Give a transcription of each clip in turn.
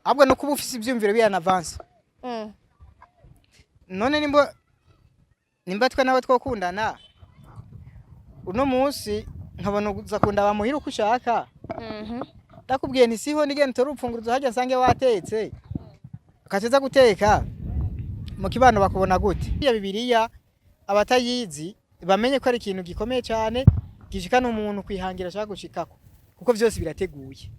ahubwo no kuba ufise ivyumviro bi en avance. None nimba twe nawe twokundana uno munsi nkabona uza kundaba muhira uko ushaka. Ndakubwiye nti siho nigene tora upfunguruzo hajya sange watetse akateza guteka mu kibano bakubona gute. Ya Bibiliya abatayizi bamenye ko ari ikintu gikomeye cyane gishikana umuntu kwihangira ashaka gushikako kuko vyose birateguye.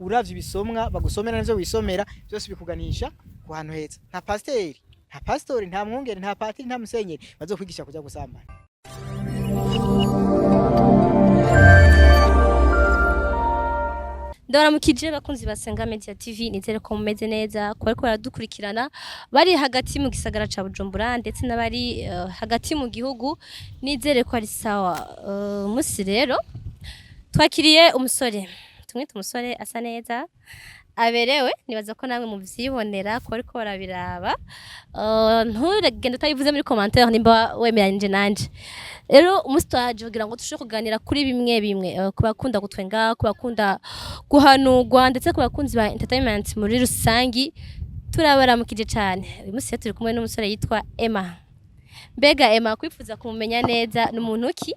Uravye ibisomwa bagusomera navyo wisomera byose bikuganisha ku hantu heza. Nta pastori, nta mwungere, nta patiri, nta musenyeri bazokwigisha kuja gusambana. Ndaramukije bakunzi basenga Media TV nizere ko mumeze neza ko ariko baradukurikirana bari hagati mu gisagara ca Bujumbura ndetse n'abari hagati mu gihugu nizere ko ari sawa. Musi rero twakiriye umusore tumwita umusore asa neza aberewe nibaza ko namwe muvyibonera ko ariko barabiraba. Nturegende utayivuze muri commentaire nimba wemeranyije nanje. Rero umustaje kugira ngo tushobore kuganira kuri bimwe kubakunda gutwenga kubakunda guhanurwa ndetse kubakunzi ba entertainment muri rusangi turabaramukije cyane. Uyu munsi turi kumwe n'umusore yitwa Emma. Mbega Emma kwifuza kumumenya neza n'umuntu ki?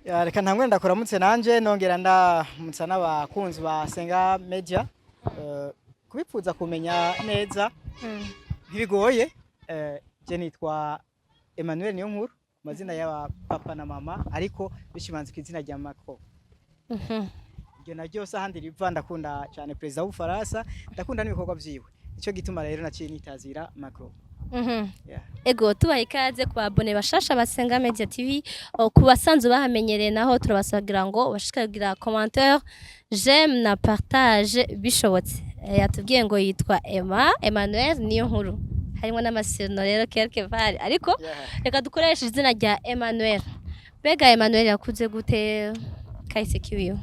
Ya reka ntangwe ndakuramutse nanje nongera ndamutsa n'abakunzi ba Senga Media. Kubifuza kumenya neza ntibigoye. Je nitwa Emmanuel Niyonkuru mazina ya papa na mama ariko bishimanze kwizina rya Macron. Ibyo naryo sahandi riva ndakunda cyane president w'Ufaransa ndakunda n'ibikorwa vyiwe. Ico gituma rero naciye nitazira Macron. Ego tubaha ikaze ku babone bashasha basenga Media TV ku basanzwe bahamenyereye naho turabasagira ngo bashikagira commentaire j'aime na partage bishobotse. Yatubwiye ngo yitwa Emmanuel Niyonkuru harimo n'amasino rero quelque part ariko reka dukoreshe izina rya Emmanuel. Bega Emmanuel yakuze gute kahise kiwiyo?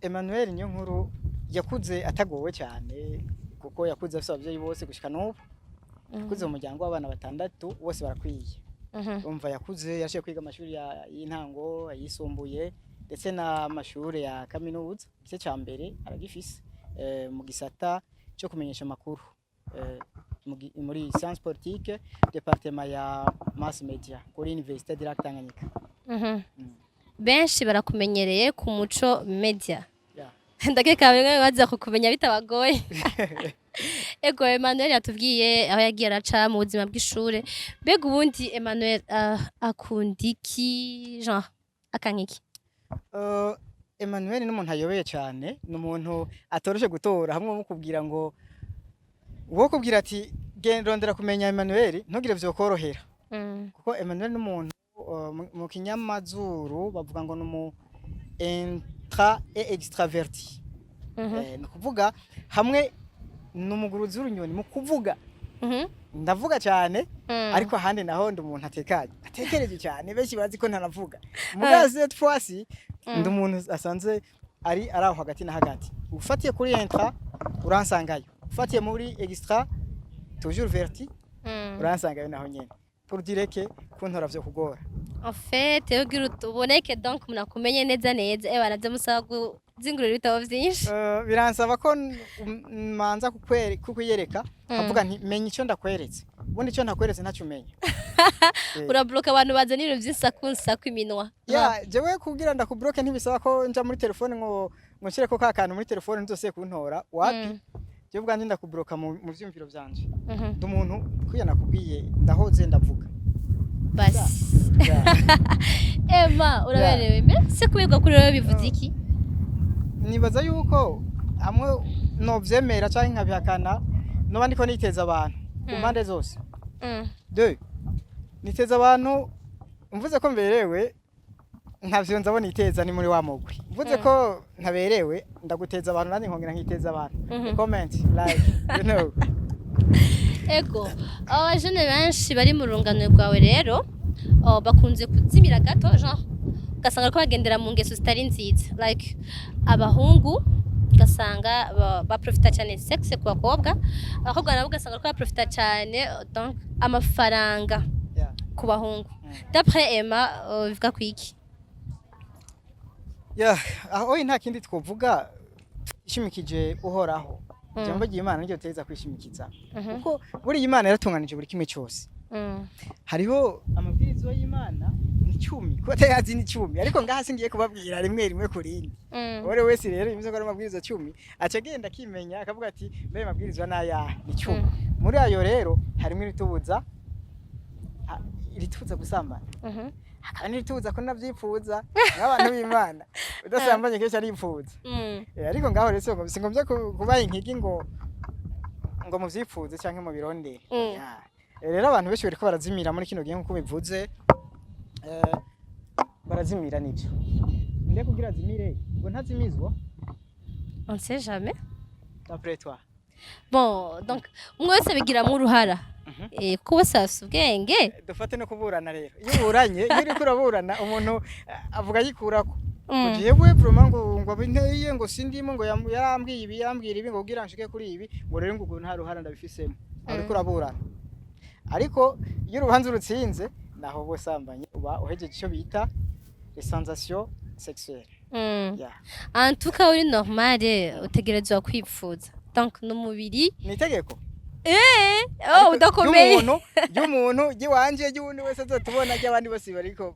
Emmanuel Niyonkuru yakuze atagowe cyane kuko yakuze afite abavyeyi bose gushika n'ubu. Yakuze mu muryango w'abana batandatu bose barakwiye. Umva yakuze yashiye kwiga amashuri y'intango ayisumbuye ndetse n'amashuri ya kaminuza igice ca mbere aragifise mu gisata cyo kumenyesha makuru muri science politique département ya mass media kuri Université de Tanganyika. Benshi barakumenyereye ku muco media. Ndakeka bimwe baza kukumenya bitabagoye. Ego Emmanuel yatubwiye aho yagiye araca mu buzima bw'ishure. Mbega ubundi Emmanuel akundiki genre akankiki? Emmanuel n'umuntu ayobeye cyane n'umuntu atoroshe gutora hamwe mu kubwira ngo wo kubwira ati gendondera kumenya Emmanuel ntugire vyo korohera. Kuko Emmanuel n'umuntu mu kinyamazuru bavuga ngo numu intra et extraverti. No kuvuga hamwe n'umuguruzi w'urunyoni mu kuvuga. Ndavuga cyane ariko ahandi naho ndi umuntu atekereje cyane benshi bazi ko ntanavuga. Mugaze twasi ndi umuntu asanze ari aho hagati na hagati. Ufatiye kuri intra uransangayo. Ufatiye muri extra toujours verti uransangayo naho nyene. Pour dire que kuntora vyo kugora. En fait, yo gira utuboneke donc munakumenye neza baraze musaba kuzingurira ibitabo vyinshi. Biransaba ko manza kukwiyereka avuga nti menya ico ndakweretse. Ubundi ico ntakweretse ntacyo umenya. Urabloka abantu bazana ibintu vy'insaku iminwa. Jewe kugira ndakubloke ntibisaba ko nja muri telefone ngo nshire ko kakantu muri telefone nzose kuntora. Wapi? Jewe bwanje ndakubloka mu vyumviro vyanje. Ndi umuntu kuya nakubwiye ndahoze ndavuga. Basi. Emma uraberewe mbese kubirwa kuri rero bivuze iki? Nibaza yuko hamwe no vyemera cyangwa nkabihakana no bandiko niteza abantu ku mpande zose. Niteza abantu mvuze ko mberewe ntavyo nzabona iteza ni muri wa mugwi. Mvuze ko ntaberewe ndaguteza abantu nandi nkongera nkiteza abantu. Comment like you know. Ego abajene benshi bari mu rungano rwawe rero bakunze kuzimira gato genre gasanga ko bagendera mu ngeso zitari nziza like abahungu gasanga baprofita cyane sexe ku bakobwa abakobwa nabo gasanga ko baprofita cyane donc amafaranga ku bahungu. D'après Emma bivuga kwiki? Aho nta kindi twovuga ishimikije uhoraho ijambo ry'Imana niryo teza kwishimikiza Mhm. kuko buri Imana yaratunganije buri kimwe cyose hariho amabwirizo y'Imana ni 10 ko tayazi ni 10 ariko ngaha singiye kubabwira rimwe rimwe kurindi ore wese rero imeze ko ari amabwirizo 10 acagenda kimenya akavuga ati mbe mabwirizwa naya ni 10 muri ayo rero harimo iritubuza gusambana hakaba n'iritubuza ko navyipfuza n'abantu b'Imana udasambanye kenshi aripfuza ariko ngaho rero singombye kubaha inkigi ngo muvyipfuze canke mu birondere rero abantu benshi bariko barazimira muri kino gihe nkuko bivuze barazimira nivyo nde kugira azimire ngo ntazimizwa on sait jamais d'après toi bon donc umwe wese bigiramo uruhara kuba sasa ubwenge dufate no kuburana rero iyo uburanye iyo uriko uraburana umuntu avuga yikurako ugiye bwe proma ngo binteye ngo sindimo ngo yarambwiye ibi ngo kugira nshike kuri ibi ngo rero ngo nta ruhara ndabifisemo ariko uraburana ariko iyo urubanza urutsinze naho bosambanye uba uhejeje icyo bita les sensations sexuelles en tout cas uri normal utegerezwa kwipfuza donc n'umubiri ni itegeko udakomeye y'umuntu giwanje y'undi wese azotubona y'abandi bose bariko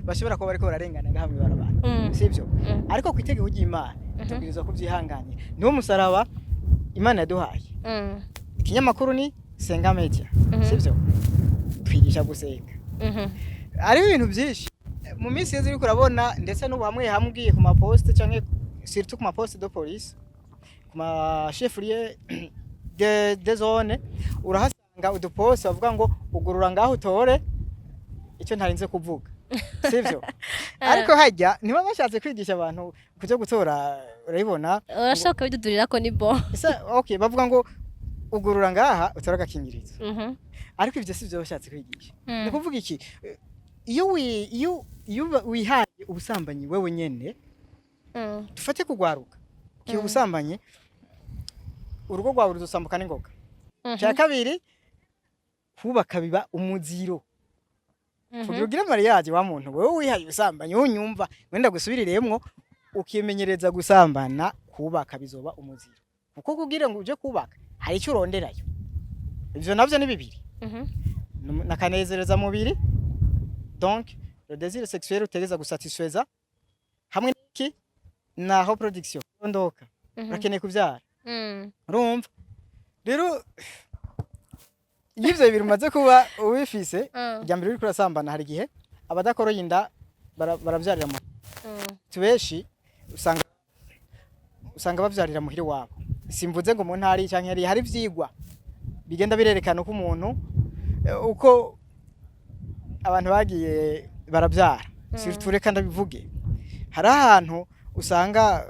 bashobora kuba bariko bararengana ngahamwe barabana sivyo ariko ku itegeko ry'Imana tubwirizwa kuvyihanganira niwo musaraba Imana yaduhaye ikinyamakuru ni senga media sivyo twigisha gusenga ari ibintu byinshi mu minsi yeze uri kurabona ndetse n'ubu hamwe hamubwiye ku maposte canke surtout ku maposte de police ku ma chefferie de zone urahasanga uduposte bavuga ngo ugurura ngaho utore icyo ntarinze kuvuga sivyo ariko hajya niba bashatse kwigisha abantu kujya gutora urabibona urashaka bidudurira ko ni bon okay bavuga ngo ugurura ngaha utora agakingirizo ariko ivyo sivyo bashatse kwigisha ni kuvuga iki iyo wihaye ubusambanyi wewe nyene dufate kugwaruka kiyo ubusambanyi urugo rwawe ruzosambuka n'ingoga cya kabiri kubaka biba umuziro kugira mariage wa muntu wewe wihaye ubusambanyi unyumva wenda gusubiriremwo ukimenyereza gusambana kubaka bizoba umuziro uko kugira ngo uje kubaka hari icyo uronderayo ivyo navyo ni bibiri nakanezereza mubiri donc le désir sexuel utereza gusatisfaiza hamwe n'iki na reproduction ndoka urakeneye kuvyara urumva rero ivyo bibiri umaze kuba ubifise rya mbere uri kurasambana hari gihe abadakoroye inda baravyarira mu tubeshi usanga bavyarira muhiri wabo simvuze ngo mu ntari canke hari vyigwa bigenda birerekana uko umuntu uko abantu bagiye baravyara tureka ndabivuge hari ahantu usanga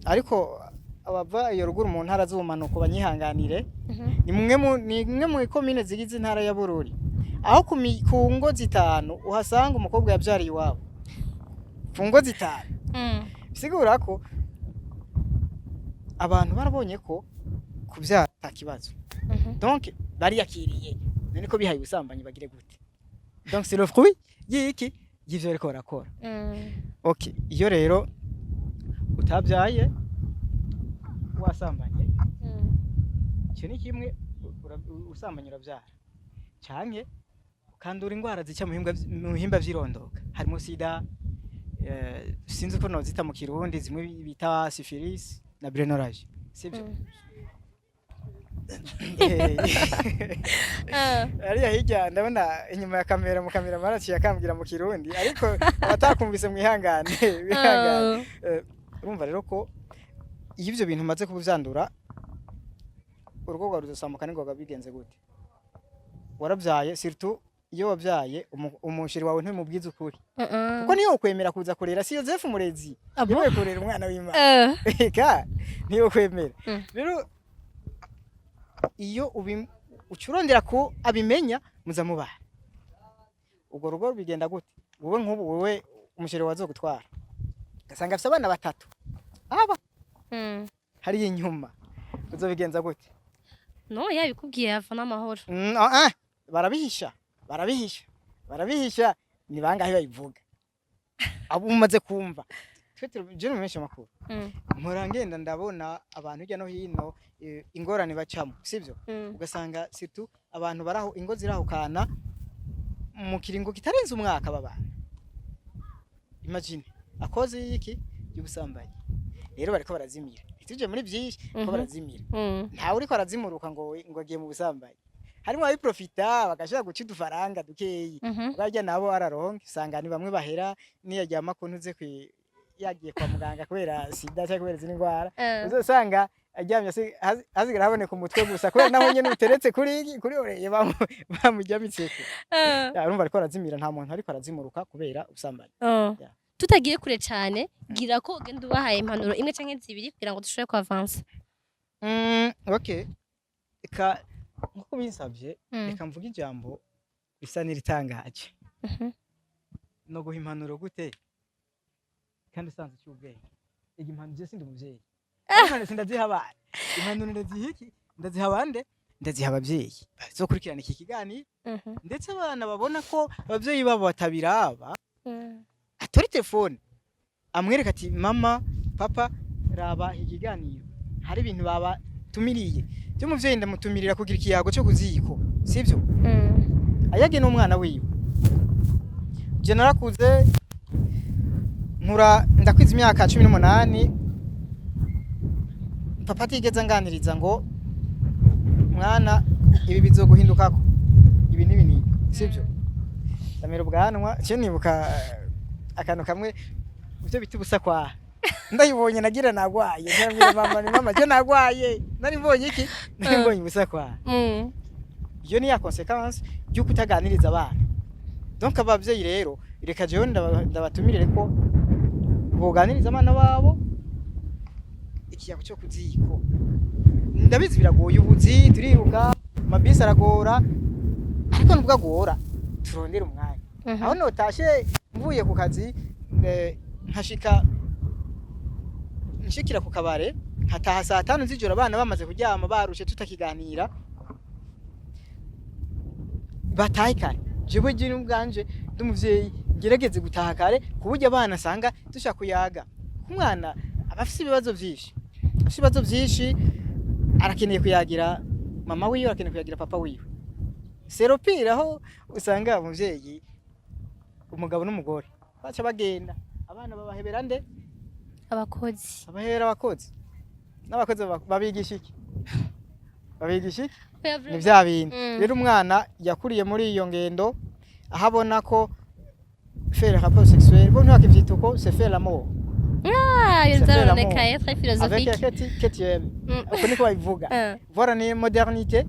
ariko abava iyo ruguru mu ntara z'ubumanuko banyihanganire ni mwe mu ikomine zigize intara ya Bururi aho ku ngo zitanu uhasanga umukobwa yavyariye iwabo ku ngo zitanu bisigura ko abantu barabonye ko kuvyara atakibazo donc bariyakiriye niko bihaye ubusambanyi bagire gute donc c'est le fruit y'iki y'ivyo bariko barakora okay iyo rero utabyaye wasambanye cyo ni kimwe usambanye uravyara canke ukandura ingwara zica mu bihimba vy'irondoka harimo sida sinzi ko nozita mu kirundi zimwe bita syphilis na brennurage sibyo ariya hirya ndabona inyuma ya kamera mu kamera maraciye akambwira mu kirundi ariko abatakumvise mwihangane urumva rero ko iyo ivyo bintu maze kubyandura urugo rwa ruzasamuka n'ingoga bigenze gute warabyaye surtout iyo wabyaye umushiri wawe ntumubwiza ukuri kuko niyo ukwemera kuza kurera si Joseph Murezi yewe kurera umwana w'Imana eka niyo kwemera rero iyo ucurondera ko abimenya muzamubaha ubwo rugo bigenda gute wowe nk'ubu wowe umushiri wazo gutwara gasanga afite abana batatu hari inyuma uzobigenza gute no yabikubwiye yava n'amahoro barabihisha ni bangahe bayivuga abo umaze kumva fete je no menshi makuru mpora ngenda ndabona abantu hirya no hino ingorane bacamo sivyo ugasanga surtout abantu baraho ingo zirahukana mu kiringo kitarenze umwaka babana imagine akoze iki y'ubusambanyi rero bariko barazimira ituje muri byinshi ko barazimira ntawe uriko arazimuruka ngo agiye mu busambanyi harimo abiprofita bagashaka guca udufaranga dukeyi barya nabo araronka usanga ni bamwe bahera niyaryama kuntuze yagiye kwa muganga kubera sida cyangwa kubera izindi ndwara uzosanga aryamye hazigera haboneka umutwe gusa kubera naho nyene uteretse kuri oreye bamujyamitseko urumva ariko arazimira nta muntu ariko arazimuruka kubera ubusambanyi tutagiye kure cyane gira ko ugenda ubahaye impanuro imwe canke zibiri kugira ngo dushobore ku avancer okay eka nkuko binsabye reka mvuga ijambo bisa n'iritangaje no guha impanuro gute kandi usanze cy'ubwenge impanuro je sindi umuvyeyi impanuro sindaziha abana impanuro ndaziha abande ndaziha abavyeyi bazokurikirana iki kiganiro ndetse abana babona ko abavyeyi babo batabiraba atori telefone amwereka ati mama papa raba ikiganiro hari ibintu baba tumiriye cyo muvyeyi ndamutumirira kugira ikiyago cyo kuziko sivyo ayage n'umwana wiwe je narakuze nkura ndakwiza imyaka 18 papa atigeze anganiriza ngo mwana ibi bizoguhindukako ibi n'ibini sivyo ndamera ubwanwa cyo nibuka akantu kamwe ivyo biti busa kwa ndayibonye nagira nagwaye ndabwira mama ni mama je nagwaye nari mbonye iki nari mbonye busa kwa iyo ni ya consequence yo kutaganiriza abana donc abavyeyi rero reka jewe ndabatumirire ko boganiriza abana babo ikiyago cyo kuziko ndabizi biragoye ubuzi turiruka mabisi aragora ariko nubwo agora turondera umwanya aho notashe mvuye ku kazi nshikira ku kabare hataha saa 5 z'ijoro abana bamaze kuryama barushe tutakiganira batahe kare jewe jini ubwanje ndumuvyeyi ngerageze gutaha kare kuburyo abana sanga dushaka kuyaga umwana abafise ibibazo vyinshi arakeneye kuyagira mama wiwe arakeneye kuyagira papa wiwe seropira aho usanga umuvyeyi umugabo n'umugore baca bagenda abana babahebera nde abakozi n'abakozi babigisha iki ni vya bintu rero umwana yakuriye muri iyo ngendo ahabona ko faire rapport sexuel bon ntiwakivyituko c'est faire l'amour yonzaronekaye très philosophique avec KTM uko niko babivuga voilà ni modernité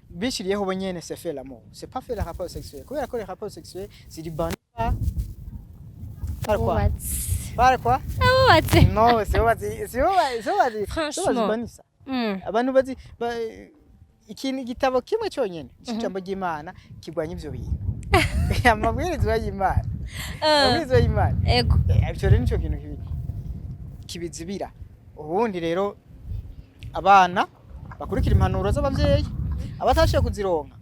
bishiriyeho bonyene c'est faire l'amour c'est pas faire le rapport sexuel kubera ko le rapport sexuel c'est du ban par quoi non c'est franchement abantu bazi ikintu igitabo kimwe cyonyene cy'ijambo ry'Imana kigwanya ivyo bintu amabwirizwa y'Imana ego ivyo rero nico kintu kibizibira ubundi rero abana bakurikira impanuro z'abavyeyi abatashiye kuzironka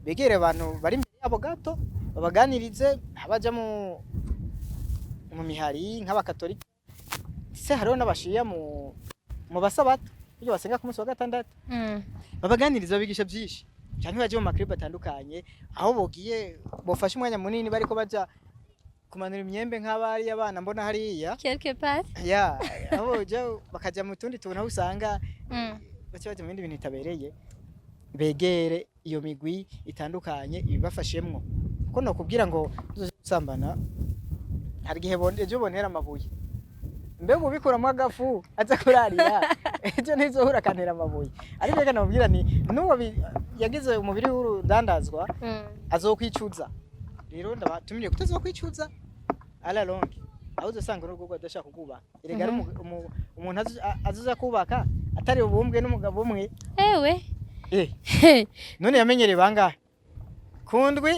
begere abantu bari imbere yabo gato babaganirize abaja mu mihari nk'abakatolika se hariho n'abashiya mu basabato iyo basenga ku munsi wa gatandatu babaganiriza babigisha byinshi cyane baje mu makribe atandukanye aho bogiye bofasha umwanya munini bariko baja kumanura imyembe nk'abari abana mbona hariya quelque part aho bakaja mu tundi tuntu aho usanga baje mu bindi bintu itabereye begere iyo migwi itandukanye ibibafashemwo ko no kubwira ngo dusambana hari gihe ejo bonera amabuye mbega ubikuramo agafu aza kurarira ejo ntizohura akantera amabuye ariko reka namubwira ni n'uwo yagize umubiri w'urudandazwa azokwicuza rero ndabatumiriye kutazokwicuza ala longue aho uzasanga n'ubwo adashaka kugubaka erega ari umuntu azuza kubaka atari ubumbwe n'umugabo umwe ewe none yamenyereye bangahe kundwi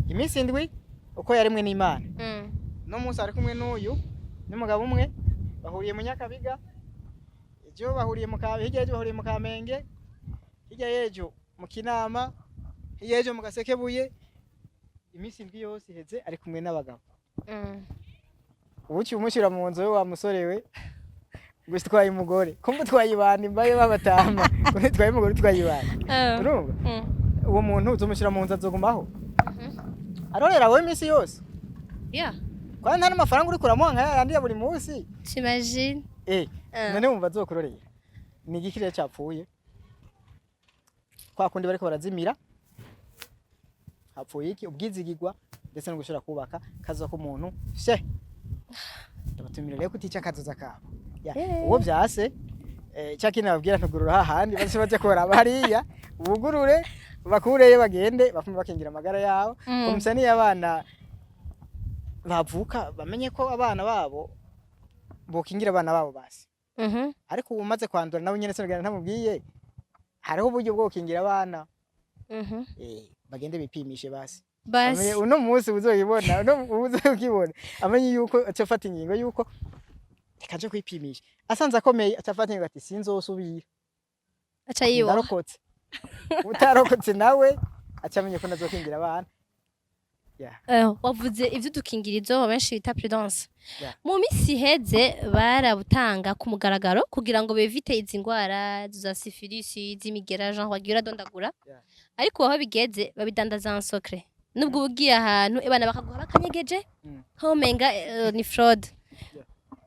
iminsi indwi uko yarimwe n'Imana no munsi ari kumwe n'uyu n'umugabo umwe bahuriye mu Nyakabiga ejo bahuriye mu hirya ejo bahuriye mu Kamenge hirya yejo mu Kinama hirya ejo mu Gasekebuye iminsi indwi yose iheze ari kumwe n'abagabo ubuki umushyira mu nzu we wa musore we ngo utwaye umugore kumbe utwaye ibandi mbaye babatama utwaye umugore utwaye ibandi urumva uwo muntu uzomushyira mu nzu azogumaho arorera wowe iminsi yose kwa nta n'amafaranga uri kuramuha nka yandi ya buri munsi j'imagine none wumva azokurorera ni igiki rero cyapfuye kwa kundi bariko barazimira hapfuye iki ubwizigirwa ndetse no gushira kubaka kaza ko umuntu she ndabatumira rero kutica kazoza kabo uwo byase cyakina babwira ntugurura hahandi base baje kora bariya ubugurure bakureye bagende bafumwe bakingira amagara yabo umusani abana bavuka bamenye ko abana babo bokingira abana babo basi ariko umaze kwandura nawe nyene se ntamubwiye hariho uburyo bwo gukingira abana bagende bipimishe basi uno munsi uzoyibona uzokibona amenye yuko acafata ingingo yuko kaje kwipimisha asanze akomeye acafata ingingo ati sinzosubira aca yiwa ndarokotse utarokotse nawe acamenye ko nazokingira abana wavuze ivyo dukingirizo benshi bita prudence mu misi heze barabutanga ku mugaragaro kugira ngo bevite izi ngwara za syphilis z'imigera Jean wagira dondagura ariko aho bigeze babidandaza en secret nubwo ugiye ahantu ebana bakaguha bakanyegeje ho menga ni fraud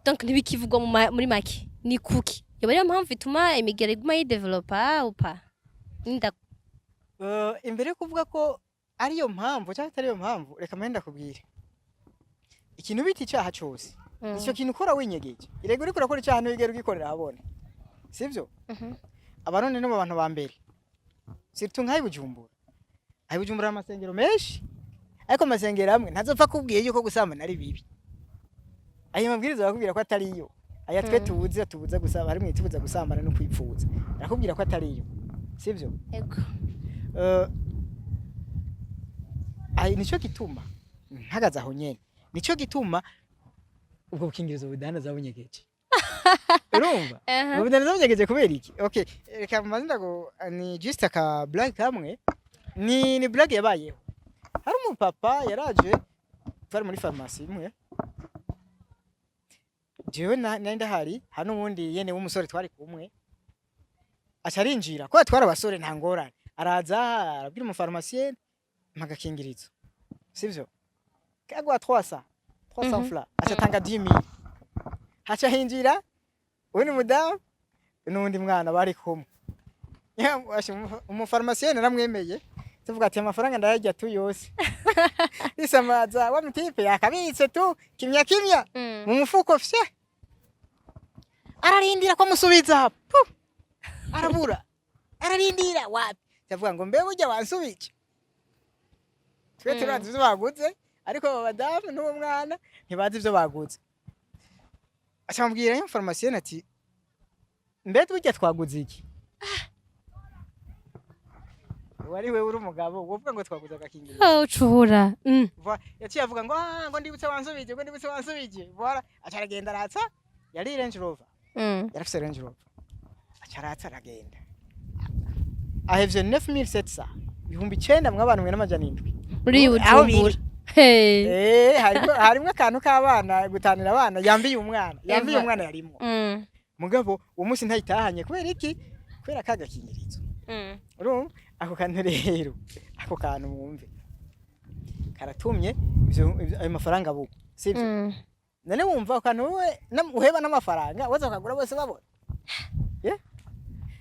donc ntibikivugwa muri make ni kuki yo bari mpamvu ituma imigera iguma yidevelopa upa ninda imbere kuvuga ko ariyo mpamvu cyangwa atariyo mpamvu reka mpenda kubwire ikintu biti cyaha cyose icyo kintu ukora winyegeje irego uri kurakora cyane wigera ugikorera abone sivyo abarone no abantu ba mbere sirtu nkayi bujumbura ayi bujumbura amasengero menshi ariko amasengero amwe ntazopfa kubwiye yuko gusambana ari bibi ayo mabwiriza bakubwira ko atariyo aya twe tubuza gusaba hari mwitubuza gusambana no kwipfuza arakubwira ko atariyo sivyo ego nico gituma ntagaza aho nyene nico gituma ubwo bukingirizo budana zabunyegeje urumva budana zabunyegeje kubera iki okay reka mazinda go ni just aka black kamwe ni black yabayeho hari umupapa yaraje bari muri pharmacy imwe jewe nenda hari hano ubundi yene w'umusore twari kumwe acarinjira ko twara abasore nta ngorane araza arabwira mu pharmacien magakingirizo sivyo kagwa 300 francs acatanga 10000 haca hinjira uni mudamu nundi mwana bari kumwe umu pharmacien naramwemeye tuvuga ati amafaranga ndayajya tu yose isamaza wa mutipe yakabitse tu kimya mu mufuko fye ararindira ko musubiza arabura ararindira wapi ndavuga ngo mbe burya wansubije twe turazi ivyo baguze ariko abadamu n'uwo mwana ntibazi ivyo baguze acambwira information ati mbe burya twaguze iki wari we uri umugabo wovuga ngo twaguze agakingirizo ucuhura yaciye avuga ngo ndibutse wansubije bora acaragenda aratsa yari Range Rover yarafise Range Rover acaratsa aragenda ahevye 9700 ibihumbi 9 mw'abantu mwe n'amajana 7 muri Bujumbura harimo akantu k'abana gutanira abana yambiye umwana yarimo mugabo uwo munsi ntayitahanye kubera iki kubera kagakingirizo urumva ako kantu rero ako kantu mwumve karatumye ayo mafaranga buko sivyo none wumva kantu we uheba n'amafaranga waza kagura bose babona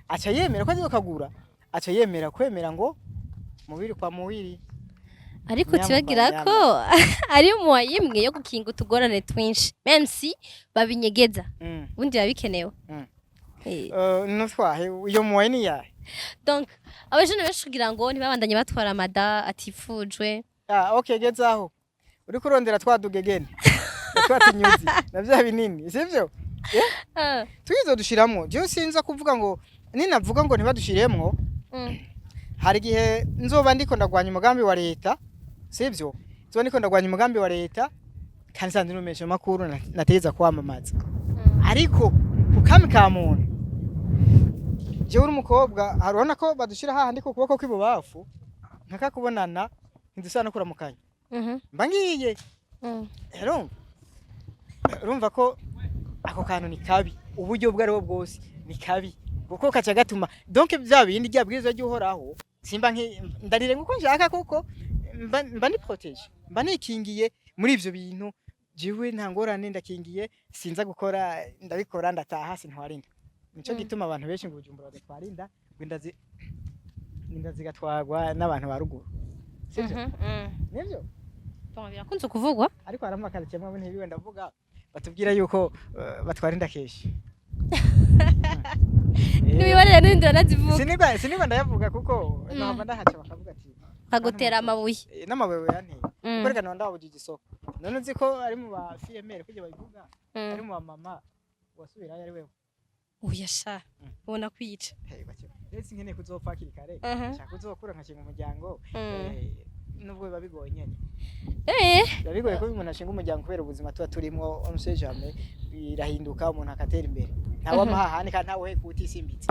aca yemera ko azokagura aca yemera kwemera ngo mubiri kwa mubiri ariko tibagira ko ari umuwa yimwe yo gukinga utugorane twinshi même si babinyegeza ubundi babikenewe no twahe uyo muwa ni yahe donc abajene benshi kugira ngo ntibabandanye batwara amada atifujwe okay gezaho uri kurondera twadugegene twatinyuzi navyo binini sivyo tuyizo dushiramo je sinza kuvuga ngo ninavuga ngo ntibadushiremwo hari gihe nzoba ndiko ndagwanya umugambi wa leta sivyo nzoba ndiko ndagwanya umugambi wa leta kandi sanze numesha makuru nateza kwamamaza ariko ukami ka muntu je uri umukobwa harona ko badushira hahandi ko kuboko kwibubafu nkaka kubonana ndisana kuramukanya mba ngiye rero urumva ko ako kantu ni kabi uburyo bwo ariho bwose ni kabi kuko kaca gatuma donc bya bindi byabwirizwa ry'uhoraho simba ndarire nguko nshaka kuko mba ni protege mba nikingiye muri ivyo bintu jiwe nta ngorane ndakingiye sinza gukora ndabikora ndataha sintwarinda nico gituma abantu benshi ngo Bujumbura badatwarinda inda zigatwarwa n'abantu ba ruguru sivyo nivyo birakunze kuvugwa ariko haramakarikiye mwe ntibiwe ndavuga batubwira yuko batwarinda keshi nibibarira n'indira nazivuga sinigwa ndayavuga kuko nahamba ndahaca bakavuga ati kagutera amabuye n'amabuye yanteye kuko reka ndabujije isoko none uzi ko ari mu ba FMR kujye bayivuga ari mu ba mama wasubirayo ari wewe uyasha ubona kwica rero sinkeneye kuzopfa hakiri kare nshaka kuzokura nkakinga umuryango nubwo biba bigoye nyene biba bigoye ko umuntu ashinga umuryango kubera ubuzima tuba turimo on sait jamais birahinduka umuntu akatera imbere ntawe amahahane kandi ntawe kutisimbitse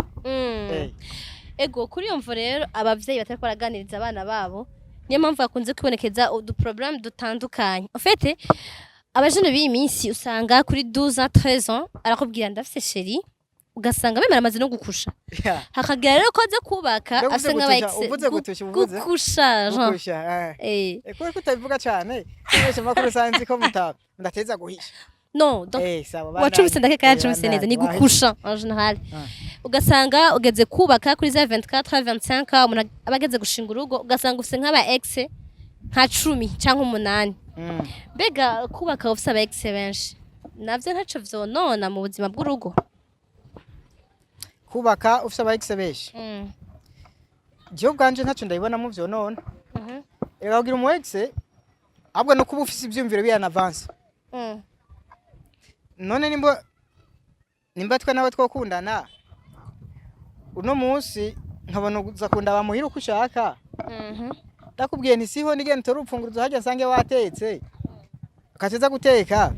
ego kuri iyo mvo rero abavyeyi batari baraganiriza abana babo niyo mpamvu bakunze kwibonekeza uduproblème dutandukanye en fait abajene b'iyi minsi usanga kuri 12 ans 13 ans arakubwira ndafise chérie ugasanga bemera amaze no gukusha hakagira rero ko aze kubaka afise nk'aba ex gukusha ko utabivuga cyane cyose makuru sanzi ko mudateza guhisha no donc wacubise ndakeka yacubise neza ni gukusha en général ugasanga ugeze kubaka kuri za 24 25 umuntu abageze gushinga urugo ugasanga ufise nk'aba ex nka 10 canke 8 bega kubaka ufise aba ex benshi navyo ntaco vyonona mu buzima bw'urugo kubaka ufise aba ex benshi je ubwanje ntaco ndabibona mu vyonona reka kugira umu ex ahubwo no kuba ufise ivyumviro biyana avance none nimba twe nawe twokundana uno munsi nkabona uza kundaba muhira uko ushaka ndakubwiye nti siho nigene tora upfunguruzo hajya sange watetse ukateza guteka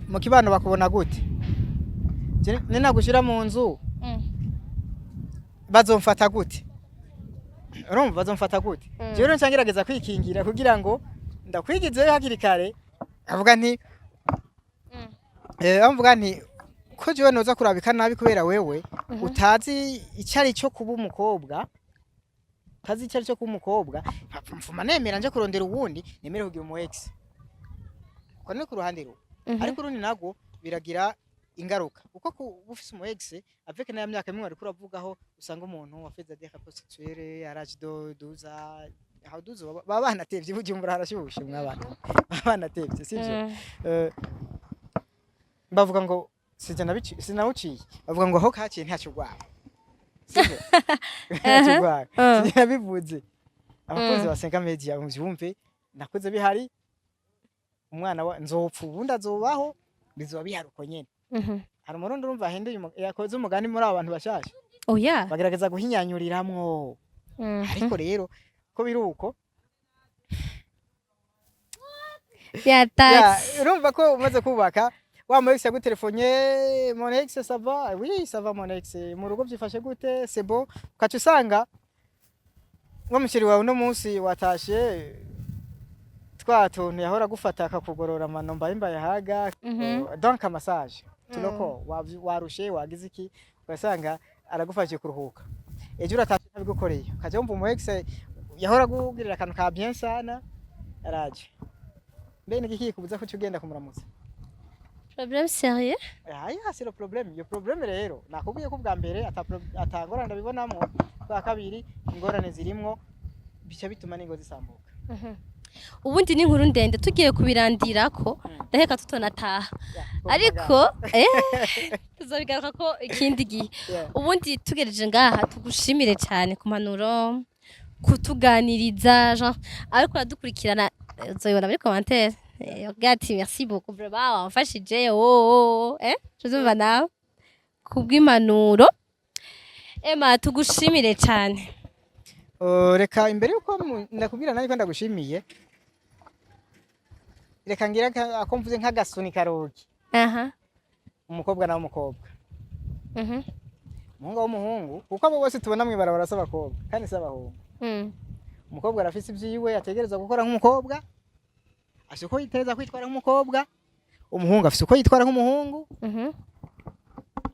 mu kibano bakubona gute nina gushira mu nzu bazomfata gute urumva bazomfata gute rero nsangerageza kwikingira kugira ngo ndakwigizeyo hakiri kare avuga nti amvuga nti ko jewe noza kurabika nabi kubera wewe utazi icari cyo kuba umukobwa utazi icari cyo kuba umukobwa mfuma nemera nje kurondera uwundi nemere kugira umu ex ko ne ku ruhande ru ariko urundi nago biragira ingaruka kuko ufise umu ex avec na myaka mimwe ari kuravugaho usanga umuntu wafeze des rapports sexuels araje duza aho duzo babana tevye Bujumbura harashushe mwabana babana tevye sivyo bavuga ngo sinawuciye bavuga ngo aho kaciye ntacyo rwabo sivyo ntacyo rwabo sinabivuze abakozi basenga media muvyumve nakoze bihari umwana wa nzopfu ubundi azobaho bizoba bihari uko nyene hari umurundi urumva ahendeye yakoze umugani muri abantu bashasha oya bagerageza guhinyanyuriramwo ariko rero ko biruko urumva ko umaze kubaka wa mon ex yagutelefone mon ex ça va oui ça va mon ex mu rugo byifashe gute c'est bon ukaca usanga wa mushiri wawe no munsi watashe twatuntu yahora gufata akakugorora amano mbayimba yahaga donc massage tuloko warushe wagize iki ugasanga aragufashe kuruhuka ejo uratashe abigukoreye ukaja wumva umu ex yahora gugirira akantu ka bien sana araje mbene iki kubuza ko ugenda kumuramutsa problème sérieux c'est le problème yo problème rero nakubwiye ko bwa mbere atangorana ndabibonamo bwa kabiri ingorane zirimwo bica bituma ningo zisambuka ubundi ni inkuru ndende tugiye kubirandirako ndaheka tutonataha ariko tuzobigaruka ko ikindi gihe ubundi tugereje ngaha tugushimire cyane ku manuro kutuganiriza genre ariko uradukurikirana uzoyibona muri commentaire Gati merci beaucoup vraiment wamfashije tuzumva nawe kubw'impanuro Emma tugushimire cyane reka imbere yuko ndakubwira nari ko ndagushimiye reka ngira akomvuze nk'agasuni karogi umukobwa nawe umukobwa umuhungu w'umuhungu kuko abo bose tubona mwibarabara s'abakobwa kandi s'abahungu umukobwa arafise ibyiwe ategereza gukora nk'umukobwa ashiko yiteza kwitwara nk'umukobwa umuhungu afise uko yitwara nk'umuhungu.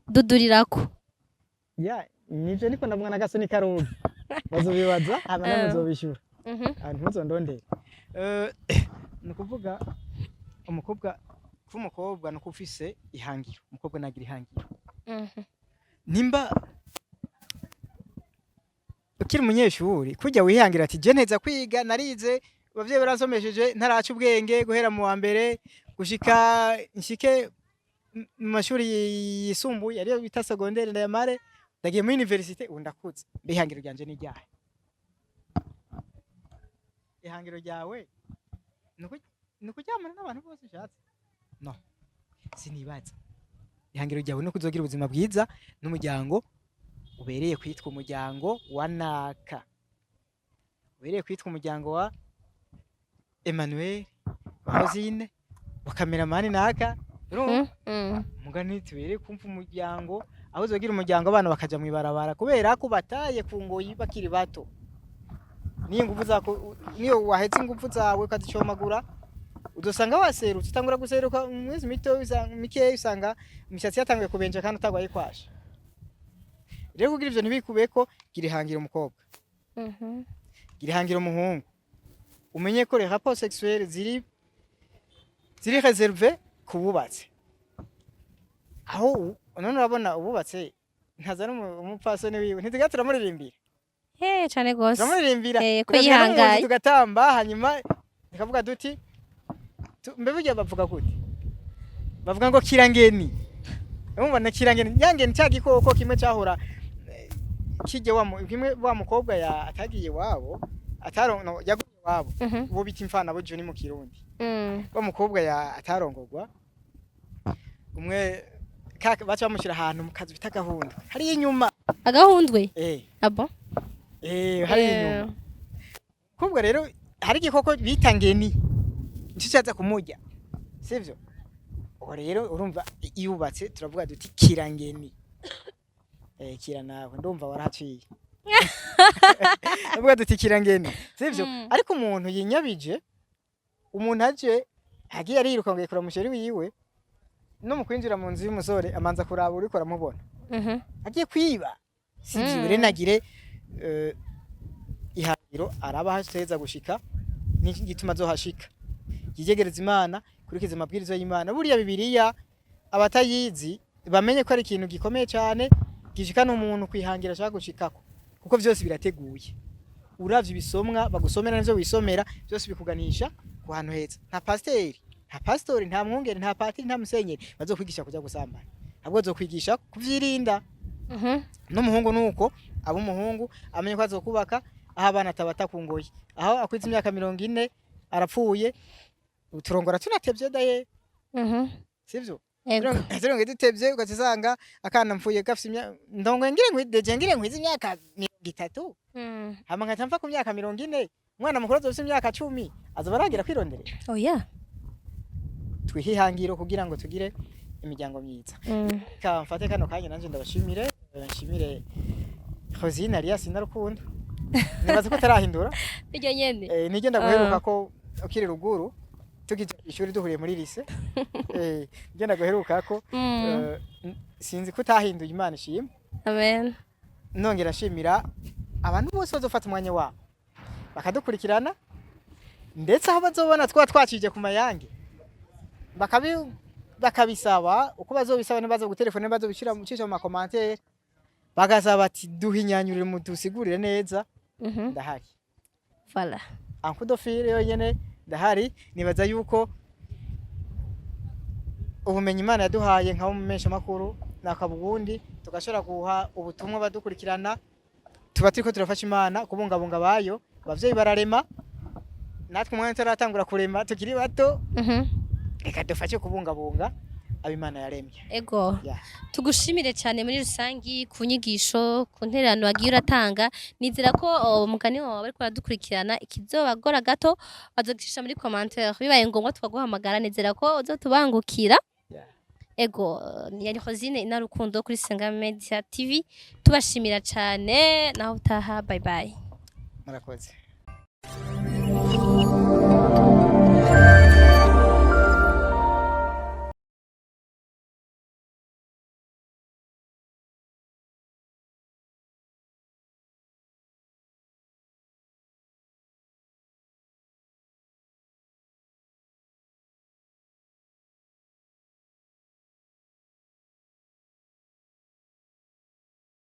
Dudurirako. Ya, nivyo niko ndavuga na gasoni karugi. Bazobibaza hama namwe muzobishura. Ntuzondondere. Nukuvuga umukobwa k'umukobwa nuko ufise ihangiro. Umukobwa nagira ihangiro. Nimba ukiri umunyeshuri kujya wihangira ati je nteza kwiga narize abavyeyi baransomesheje ntaraca ubwenge guhera mu wa mbere gushika nshike mu mashuri yisumbuye ariyo bita secondaire ndayamare ndagiye muri université ubu ndakuze ihangiro ryanje ni ryahe? Ihangiro ryawe nuko ryamana n'abantu bose ushatse? No, sinibaza. Ihangiro ryawe no kuzogira ubuzima bwiza n'umuryango ubereye kwitwa umuryango wa naka, ubereye kwitwa umuryango wa Emmanuel, Rosine, wa cameraman naka. Mugani tubereye kumva umuryango aho uzogira umuryango abana bakaja mu ibarabara kubera ko bataye ku ngoyi bakiri bato. Niyo nguvu zako niyo wahetse inguvu zawe ukazicomagura udosanga waserutse utangura guseruka mwezi mito mikeyi usanga imishatsi yatanguye kubenja kandi utagwaye kwasha. Rero kugira ivyo ntibikubeko gira ihangiro umukobwa. Gira ihangiro umuhungu. Umenye ko les rapports sexuels ziri réservé kububatse. Aho none urabona ububatse ntazana umupfasoni wiwe ntitugatira muririmbira. Cyane gose. Turamuririmbira. Ko yihangaye. Tugatamba hanyuma tukavuga duti mbebujya bavuga gute? Bavuga ngo kirangeni. Urumva na kirangeni yangeni cyagikoko kimwe cyahora kije wa mukobwa atagiye wabo atarongo yaguye wabo bo biti imfana bo Joni mu Kirundi. Wa mukobwa atarongorwa umwe kaka bacha bamushira ahantu mu kazi bita gahunda hari inyuma agahundwe abo hari inyuma kubwo rero hari igikoko bita ngeni nicyo cyaza kumujya sivyo rero urumva yubatse turavuga duti kirangeni kira nawe ndumva waraciye ndavuga duti kirangeni sivyo ariko umuntu yinyabije umuntu aje agiye ariruka ngo yikora musheri wiwe no mu kwinjira mu nzu y'umusore amanza kuraba uri kora mubona agiye kwiba sivyo rero nagire ihangiro araba hasheza gushika n'igituma zo hashika yijegereza Imana kurikiza amabwirizo y'Imana buriya Bibiliya abatayizi bamenye ko ari ikintu gikomeye cyane gishikana umuntu kwihangira ashaka gushikako kuko byose birateguye uravye ibisomwa bagusomera nivyo wisomera byose bikuganisha ku hantu heza nta pastori nta mwungere nta patiri nta musenyeri bazokwigisha kujya gusambana ahubwo bazokwigisha kuvyirinda n'umuhungu nuko abo umuhungu amenye ko azokubaka aho abana atabata kungoye aho akwiza imyaka 40 arapfuye uturongora tunatevye daye sivyo rero ngedutevye ukazisanga akana mpfuye gafise ndongo ngire nkwiza imyaka 30 hama ngatamva ku myaka 40 umwana mukuru azofise imyaka 10 azobarangira kwirondera twihihangiro kugira ngo tugire imiryango myiza kamfate kano kanya nanje ndabashimire nshimire Rosine Arias narukundo nibaza ko tarahindura iryo nyene nigenda guheruka ko ukiri ruguru tugije ishuri duhuriye muri lycée ngenda guheruka ko sinzi ko tahinduye Imana ishimwe amen nongera nshimira abantu bose bazofata umwanya wabo bakadukurikirana ndetse aho bazobona twacije ku mayange bakabisaba uko bazobisaba nibazo gutelefone bazo bishira mu cisho mu commentaire bagasaba ati duhinyanyurire mu dusigurire neza ndahari voilà ankudofire yonyene ndahari nibaza yuko ubumenyi Imana yaduhaye nka umumesha makuru nakabugundi tugashora guha ubutumwa badukurikirana tuba turiko turafasha Imana kubungabunga bayo abavyeyi bararema natwe umwana taratangura kurema tukiri bato reka dufashe kubungabunga abimana yaremye ego tugushimire cyane muri rusangi ku nyigisho ku ntererano wagiye uratanga nizera ko umugani wawe bari kwaradukurikirana ikizobagora gato bazogisha muri commentaire bibaye ngombwa twaguhamagara nizera ko uzotubangukira ego yari Rosine narukundo kuri Senga Media TV tubashimira cyane naho utaha bye bye murakoze